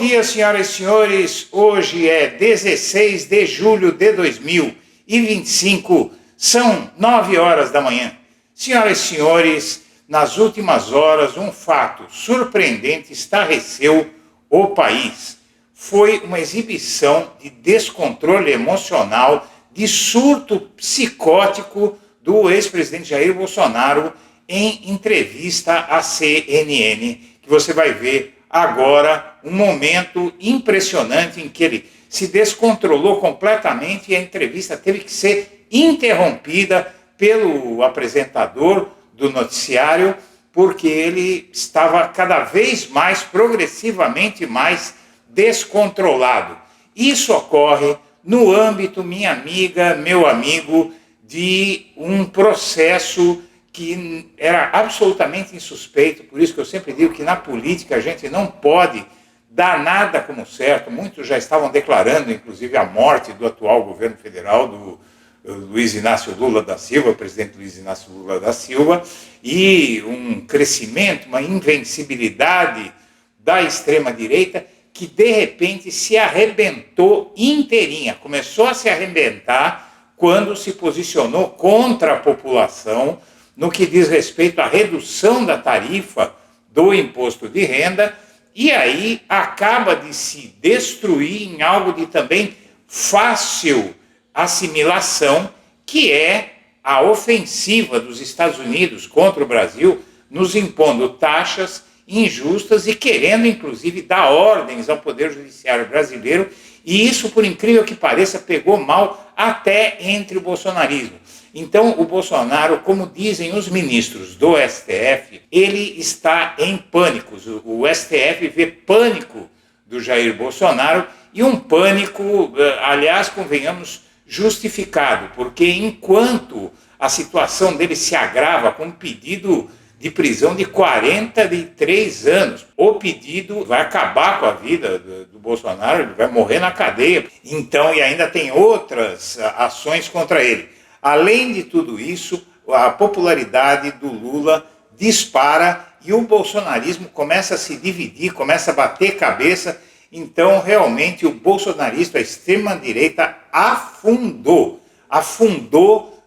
dia, senhoras e senhores. Hoje é 16 de julho de 2025, são 9 horas da manhã. Senhoras e senhores, nas últimas horas, um fato surpreendente estarreceu o país. Foi uma exibição de descontrole emocional, de surto psicótico do ex-presidente Jair Bolsonaro em entrevista à CNN, que você vai ver agora, um momento impressionante em que ele se descontrolou completamente e a entrevista teve que ser interrompida pelo apresentador do noticiário, porque ele estava cada vez mais, progressivamente mais descontrolado. Isso ocorre no âmbito, minha amiga, meu amigo, de um processo que era absolutamente insuspeito. Por isso que eu sempre digo que na política a gente não pode dar nada como certo. Muitos já estavam declarando, inclusive, a morte do atual governo federal, do Luiz Inácio Lula da Silva, presidente Luiz Inácio Lula da Silva, e um crescimento, uma invencibilidade da extrema-direita que, de repente, se arrebentou inteirinha. Começou a se arrebentar quando se posicionou contra a população no que diz respeito à redução da tarifa do imposto de renda, e aí acaba de se destruir em algo de também fácil assimilação, que é a ofensiva dos Estados Unidos contra o Brasil, nos impondo taxas injustas e querendo, inclusive, dar ordens ao Poder Judiciário brasileiro, e isso, por incrível que pareça, pegou mal até entre o bolsonarismo. Então, o Bolsonaro, como dizem os ministros do STF, ele está em pânico. O STF vê pânico do Jair Bolsonaro, e um pânico, aliás, convenhamos, justificado, porque enquanto a situação dele se agrava com um pedido de prisão de 43 anos, o pedido vai acabar com a vida do Bolsonaro, ele vai morrer na cadeia. Então, e ainda tem outras ações contra ele. Além de tudo isso, a popularidade do Lula dispara e o bolsonarismo começa a se dividir, começa a bater cabeça. Então, realmente, o bolsonarismo, a extrema-direita, afundou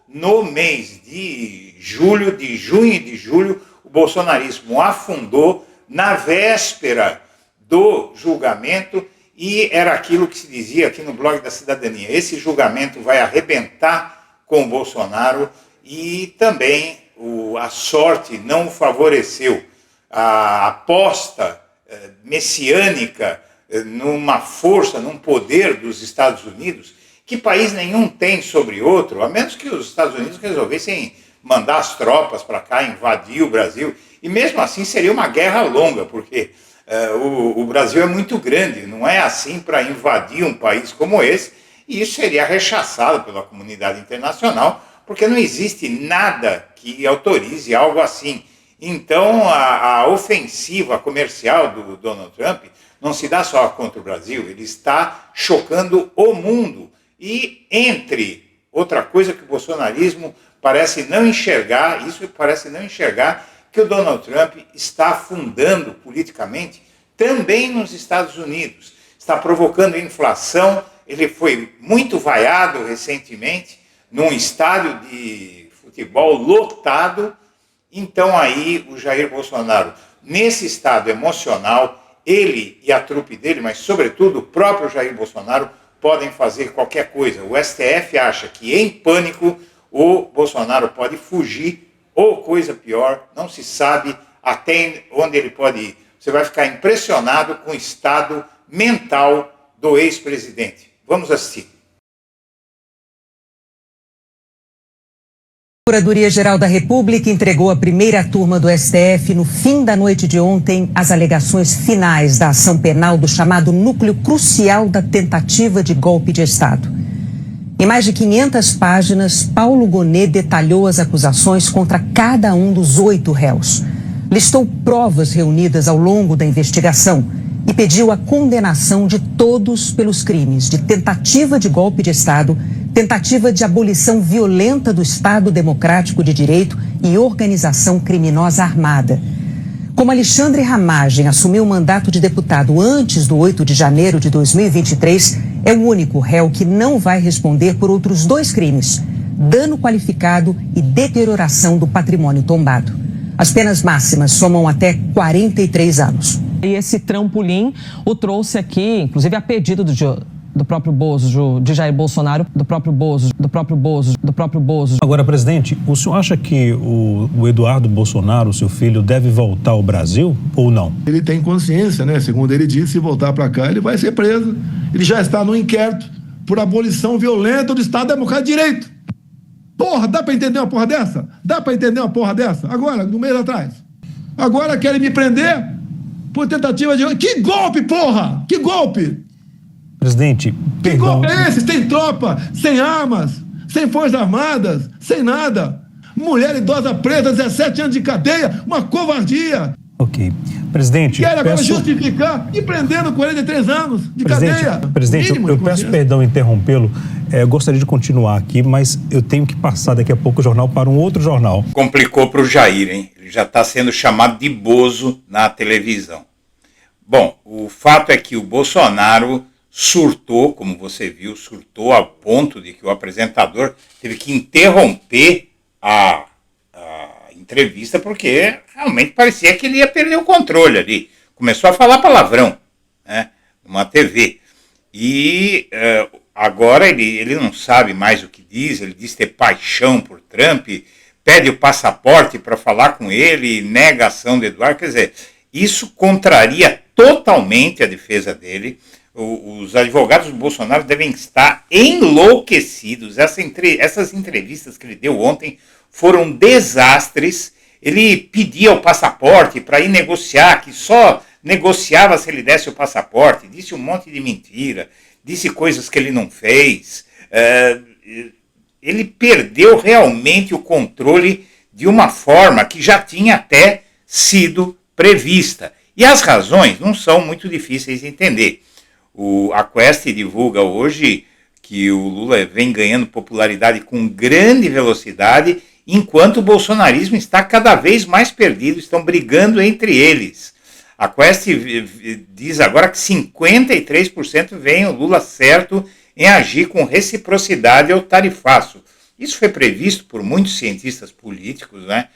no mês de junho e de julho, o bolsonarismo afundou na véspera do julgamento, e era aquilo que se dizia aqui no blog da Cidadania: esse julgamento vai arrebentar com o Bolsonaro, e também a sorte não o favoreceu. A aposta messiânica numa força, num poder dos Estados Unidos, que país nenhum tem sobre outro, a menos que os Estados Unidos resolvessem mandar as tropas para cá, invadir o Brasil, e mesmo assim seria uma guerra longa, porque o Brasil é muito grande, não é assim para invadir um país como esse, e isso seria rechaçado pela comunidade internacional, porque não existe nada que autorize algo assim. Então, a ofensiva comercial do Donald Trump não se dá só contra o Brasil, ele está chocando o mundo. E, entre outra coisa que o bolsonarismo parece não enxergar, que o Donald Trump está afundando politicamente também nos Estados Unidos. Está provocando inflação. Ele foi muito vaiado recentemente num estádio de futebol lotado. Então aí o Jair Bolsonaro, nesse estado emocional, ele e a trupe dele, mas sobretudo o próprio Jair Bolsonaro, podem fazer qualquer coisa. O STF acha que em pânico o Bolsonaro pode fugir, ou coisa pior, não se sabe até onde ele pode ir. Você vai ficar impressionado com o estado mental do ex-presidente. Vamos assistir. A Procuradoria-Geral da República entregou à primeira turma do STF, no fim da noite de ontem, as alegações finais da ação penal do chamado núcleo crucial da tentativa de golpe de Estado. Em mais de 500 páginas, Paulo Gonet detalhou as acusações contra cada um dos 8 réus. Listou provas reunidas ao longo da investigação e pediu a condenação de todos pelos crimes de tentativa de golpe de Estado, tentativa de abolição violenta do Estado Democrático de Direito e organização criminosa armada. Como Alexandre Ramagem assumiu o mandato de deputado antes do 8 de janeiro de 2023, é o único réu que não vai responder por outros 2 crimes: dano qualificado e deterioração do patrimônio tombado. As penas máximas somam até 43 anos. E esse trampolim o trouxe aqui, inclusive a pedido do próprio Bozo, de Jair Bolsonaro, do próprio Bozo. Agora, presidente, o senhor acha que o Eduardo Bolsonaro, seu filho, deve voltar ao Brasil ou não? Ele tem consciência, né? Segundo ele disse, se voltar para cá, ele vai ser preso. Ele já está no inquérito por abolição violenta do Estado Democrático de Direito. Porra, dá para entender uma porra dessa? Dá para entender uma porra dessa? Agora, no mês atrás. Agora querem me prender por tentativa de... Que golpe, porra! Que golpe! Presidente, que golpe é esse? Sem tropa, sem armas, sem forças armadas, sem nada. Mulher idosa presa, 17 anos de cadeia, uma covardia. Ok. Presidente, quer agora justificar e prendendo 43 anos de cadeia. Presidente, eu peço perdão interrompê-lo. Eu gostaria de continuar aqui, mas eu tenho que passar daqui a pouco o jornal para um outro jornal. Complicou para o Jair, hein? Ele já está sendo chamado de Bozo na televisão. Bom, o fato é que o Bolsonaro surtou, como você viu, surtou ao ponto de que o apresentador teve que interromper a entrevista, porque realmente parecia que ele ia perder o controle ali. Começou a falar palavrão, né, numa TV. E agora ele não sabe mais o que diz, ele diz ter paixão por Trump, pede o passaporte para falar com ele, nega a ação do Eduardo. Quer dizer, isso contraria totalmente a defesa dele. Os advogados do Bolsonaro devem estar enlouquecidos. Essas entrevistas que ele deu ontem foram desastres. Ele pedia o passaporte para ir negociar, que só negociava se ele desse o passaporte. Disse um monte de mentira, disse coisas que ele não fez. Ele perdeu realmente o controle de uma forma que já tinha até sido prevista. E as razões não são muito difíceis de entender. A Quest divulga hoje que o Lula vem ganhando popularidade com grande velocidade, enquanto o bolsonarismo está cada vez mais perdido, estão brigando entre eles. A Quest diz agora que 53% veem o Lula certo em agir com reciprocidade ao tarifaço. Isso foi previsto por muitos cientistas políticos, né?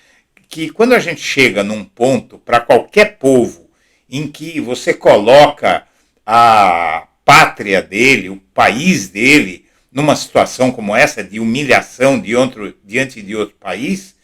Que quando a gente chega num ponto para qualquer povo em que você coloca a pátria dele, o país dele, numa situação como essa de humilhação diante de outro país,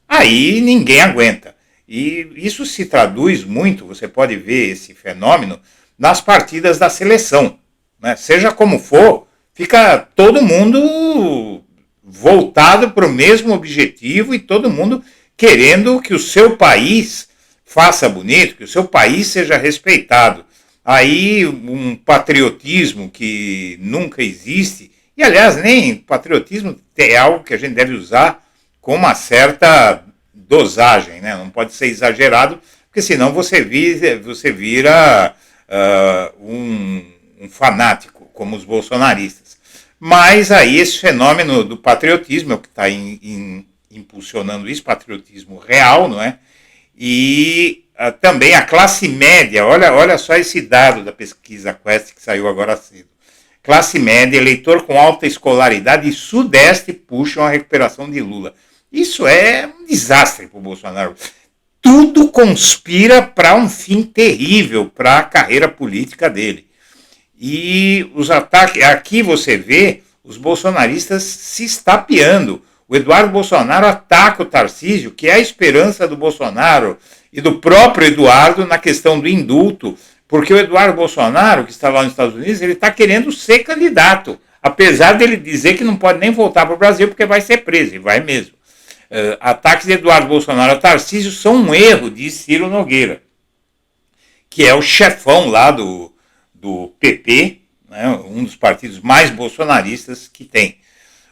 aí ninguém aguenta. E isso se traduz muito, você pode ver esse fenômeno, nas partidas da seleção, né? Seja como for, fica todo mundo voltado para o mesmo objetivo e todo mundo querendo que o seu país faça bonito, que o seu país seja respeitado. Aí um patriotismo que nunca existe, e aliás nem patriotismo é algo que a gente deve usar com uma certa dosagem, né? Não pode ser exagerado, porque senão você vira um fanático, como os bolsonaristas. Mas aí esse fenômeno do patriotismo é o que está impulsionando isso, patriotismo real, não é? E também a classe média, olha só esse dado da pesquisa Quest que saiu agora cedo. Classe média, eleitor com alta escolaridade e Sudeste puxam a recuperação de Lula. Isso é um desastre para o Bolsonaro. Tudo conspira para um fim terrível para a carreira política dele. E os ataques, aqui você vê os bolsonaristas se estapeando. O Eduardo Bolsonaro ataca o Tarcísio, que é a esperança do Bolsonaro e do próprio Eduardo na questão do indulto, porque o Eduardo Bolsonaro, que está lá nos Estados Unidos, ele está querendo ser candidato, apesar dele dizer que não pode nem voltar para o Brasil porque vai ser preso, e vai mesmo. Ataques de Eduardo Bolsonaro ao Tarcísio são um erro de Ciro Nogueira, que é o chefão lá do PP, né, um dos partidos mais bolsonaristas que tem.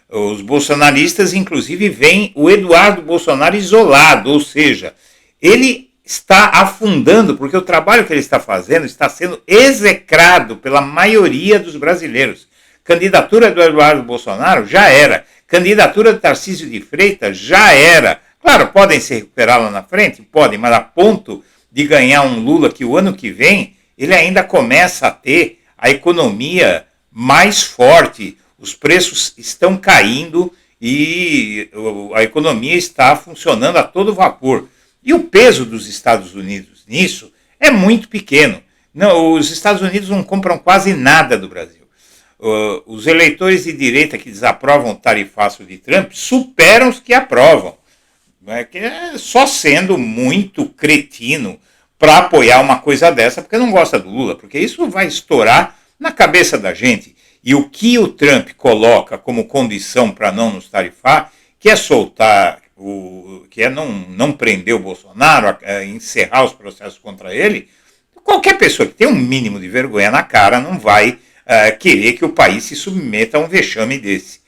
Os bolsonaristas, inclusive, veem o Eduardo Bolsonaro isolado, ou seja, ele está afundando, porque o trabalho que ele está fazendo está sendo execrado pela maioria dos brasileiros. Candidatura do Eduardo Bolsonaro já era. Candidatura do Tarcísio de Freitas já era. Claro, podem se recuperar lá na frente? Podem, mas a ponto de ganhar um Lula que o ano que vem ele ainda começa a ter a economia mais forte, os preços estão caindo e a economia está funcionando a todo vapor. E o peso dos Estados Unidos nisso é muito pequeno. Não, os Estados Unidos não compram quase nada do Brasil. Os eleitores de direita que desaprovam o tarifaço de Trump superam os que aprovam. Que é só sendo muito cretino para apoiar uma coisa dessa, porque não gosta do Lula, porque isso vai estourar na cabeça da gente. E o que o Trump coloca como condição para não nos tarifar, que é soltar, que é não prender o Bolsonaro, encerrar os processos contra ele, qualquer pessoa que tem um mínimo de vergonha na cara não vai querer que o país se submeta a um vexame desse.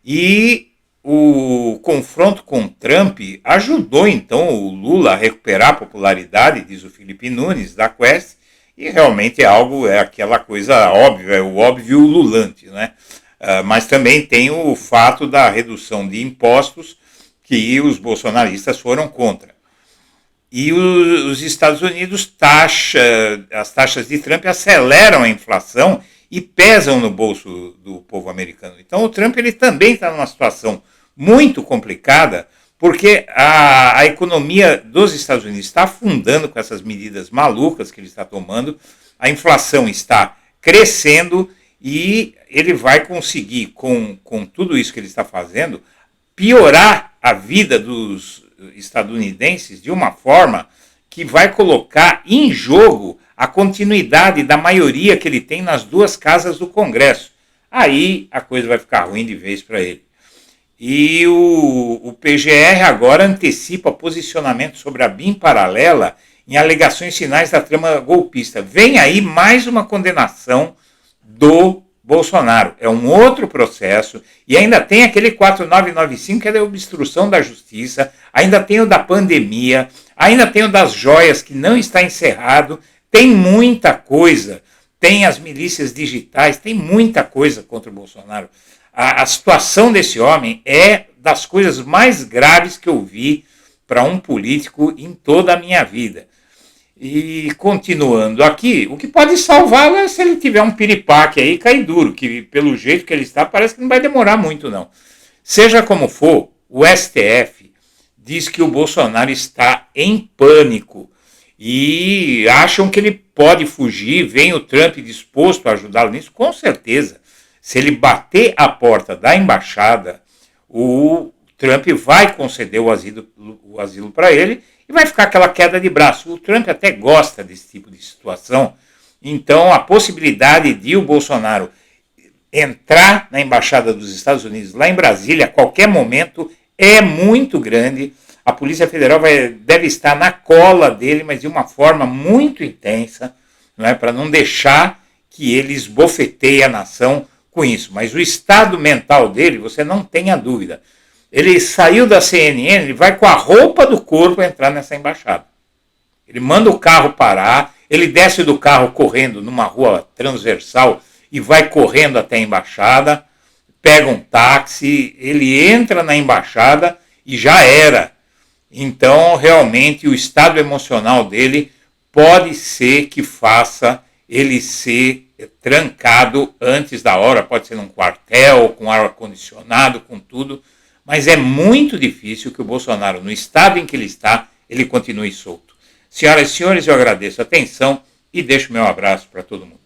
E o confronto com Trump ajudou, então, o Lula a recuperar a popularidade, diz o Felipe Nunes, da Quest, e realmente é aquela coisa óbvia, é o óbvio lulante, né? Mas também tem o fato da redução de impostos que os bolsonaristas foram contra. E os Estados Unidos as taxas de Trump aceleram a inflação e pesam no bolso do povo americano. Então o Trump ele também está numa situação muito complicada, porque a economia dos Estados Unidos está afundando com essas medidas malucas que ele está tomando, a inflação está crescendo e ele vai conseguir, com tudo isso que ele está fazendo, piorar a vida dos estadunidenses de uma forma que vai colocar em jogo a continuidade da maioria que ele tem nas duas casas do Congresso. Aí a coisa vai ficar ruim de vez para ele. E o PGR agora antecipa posicionamento sobre a BIM paralela em alegações finais da trama golpista. Vem aí mais uma condenação do Bolsonaro. É um outro processo e ainda tem aquele 4995 que é da obstrução da justiça, ainda tem o da pandemia, ainda tem o das joias que não está encerrado, tem muita coisa, tem as milícias digitais, tem muita coisa contra o Bolsonaro. A situação desse homem é das coisas mais graves que eu vi para um político em toda a minha vida. E continuando aqui, o que pode salvá-lo é se ele tiver um piripaque aí e cair duro, que pelo jeito que ele está parece que não vai demorar muito não. Seja como for, o STF diz que o Bolsonaro está em pânico e acham que ele pode fugir, vem o Trump disposto a ajudá-lo nisso, com certeza. Se ele bater a porta da embaixada, o Trump vai conceder o asilo para ele e vai ficar aquela queda de braço. O Trump até gosta desse tipo de situação, então a possibilidade de o Bolsonaro entrar na embaixada dos Estados Unidos, lá em Brasília, a qualquer momento, é muito grande. A Polícia Federal deve estar na cola dele, mas de uma forma muito intensa, não é, para não deixar que ele esbofeteie a nação com isso. Mas o estado mental dele, você não tenha dúvida. Ele saiu da CNN, ele vai com a roupa do corpo entrar nessa embaixada. Ele manda o carro parar, ele desce do carro correndo numa rua transversal e vai correndo até a embaixada, pega um táxi, ele entra na embaixada e já era. Então, realmente, o estado emocional dele pode ser que faça ele ser trancado antes da hora, pode ser num quartel, com ar-condicionado, com tudo, mas é muito difícil que o Bolsonaro, no estado em que ele está, ele continue solto. Senhoras e senhores, eu agradeço a atenção e deixo meu abraço para todo mundo.